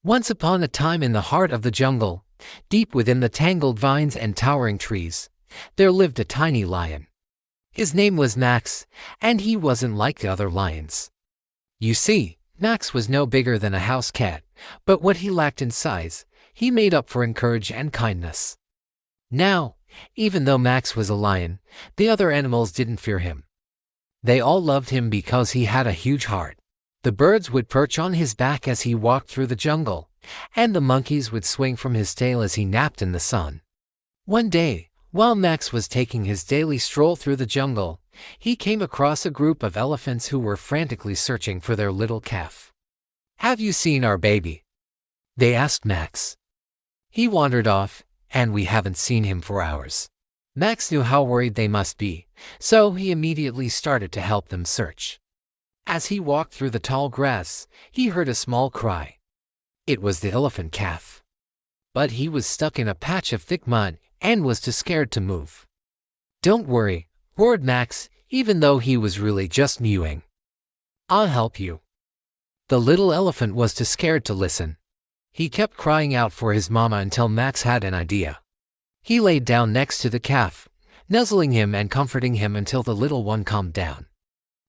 Once upon a time in the heart of the jungle, deep within the tangled vines and towering trees, there lived a tiny lion. His name was Max, and he wasn't like the other lions. You see, Max was no bigger than a house cat, but what he lacked in size, he made up for in courage and kindness. Now, even though Max was a lion, the other animals didn't fear him. They all loved him because he had a huge heart. The birds would perch on his back as he walked through the jungle, and the monkeys would swing from his tail as he napped in the sun. One day, while Max was taking his daily stroll through the jungle, he came across a group of elephants who were frantically searching for their little calf. "Have you seen our baby?" they asked Max. "He wandered off, and we haven't seen him for hours." Max knew how worried they must be, so he immediately started to help them search. As he walked through the tall grass, he heard a small cry. It was the elephant calf. But he was stuck in a patch of thick mud and was too scared to move. "Don't worry," roared Max, even though he was really just mewing. "I'll help you." The little elephant was too scared to listen. He kept crying out for his mama until Max had an idea. He laid down next to the calf, nuzzling him and comforting him until the little one calmed down.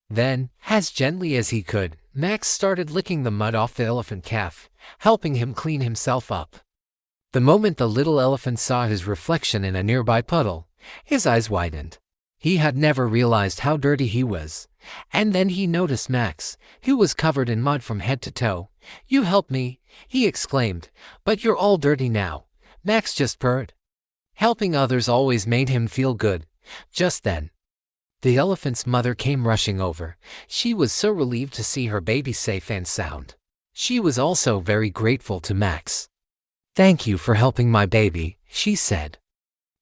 Then, as gently as he could, Max started licking the mud off the elephant calf, helping him clean himself up. The moment the little elephant saw his reflection in a nearby puddle, his eyes widened. He had never realized how dirty he was, and then he noticed Max, who was covered in mud from head to toe. "You helped me," he exclaimed, "but you're all dirty now." Max just purred. Helping others always made him feel good. Just then, the elephant's mother came rushing over. She was so relieved to see her baby safe and sound. She was also very grateful to Max. "Thank you for helping my baby," she said.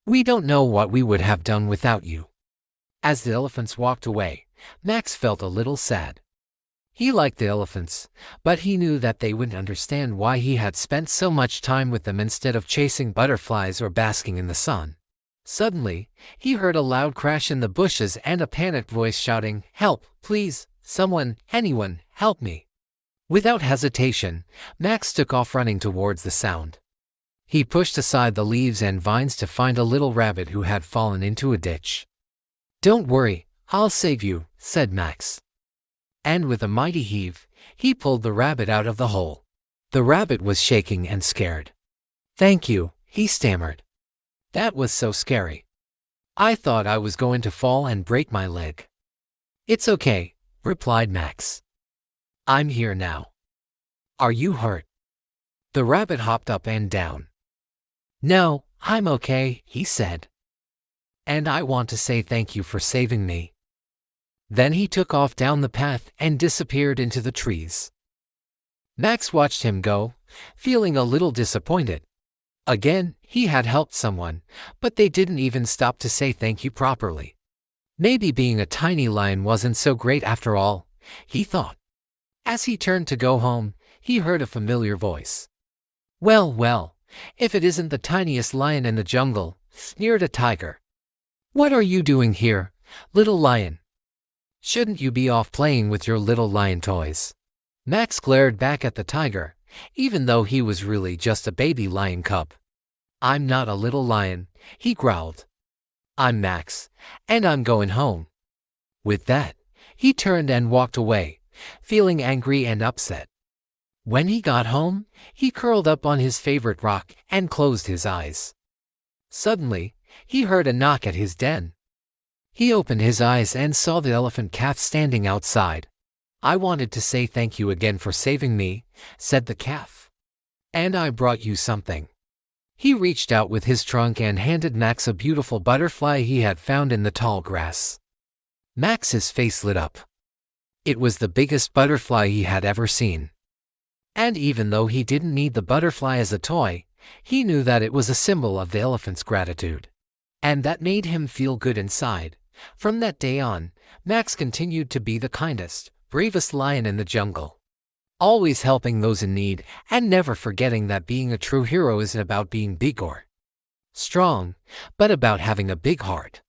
"We don't know what we would have done without you." As the elephants walked away, Max felt a little sad. He liked the elephants, but he knew that they wouldn't understand why he had spent so much time with them instead of chasing butterflies or basking in the sun. Suddenly, he heard a loud crash in the bushes and a panicked voice shouting, "Help, please, someone, anyone, help me." Without hesitation, Max took off running towards the sound. He pushed aside the leaves and vines to find a little rabbit who had fallen into a ditch. "Don't worry, I'll save you," said Max. And with a mighty heave, he pulled the rabbit out of the hole. The rabbit was shaking and scared. "Thank you," he stammered. "That was so scary. I thought I was going to fall and break my leg." "It's okay," replied Max. "I'm here now. Are you hurt?" The rabbit hopped up and down. "No, I'm okay," he said. "And I want to say thank you for saving me." Then he took off down the path and disappeared into the trees. Max watched him go, feeling a little disappointed. Again, he had helped someone, but they didn't even stop to say thank you properly. Maybe being a tiny lion wasn't so great after all, he thought. As he turned to go home, he heard a familiar voice. Well, well, if it isn't the tiniest lion in the jungle," sneered a tiger. "What are you doing here, little lion? Shouldn't you be off playing with your little lion toys?" Max glared back at the tiger, even though he was really just a baby lion cub. "I'm not a little lion," he growled. "I'm Max, and I'm going home." With that, he turned and walked away, feeling angry and upset. When he got home, he curled up on his favorite rock and closed his eyes. Suddenly, he heard a knock at his den. He opened his eyes and saw the elephant calf standing outside. "I wanted to say thank you again for saving me," said the calf. "And I brought you something." He reached out with his trunk and handed Max a beautiful butterfly he had found in the tall grass. Max's face lit up. It was the biggest butterfly he had ever seen. And even though he didn't need the butterfly as a toy, he knew that it was a symbol of the elephant's gratitude. And that made him feel good inside. From that day on, Max continued to be the kindest, bravest lion in the jungle. Always helping those in need and never forgetting that being a true hero isn't about being big or strong, but about having a big heart.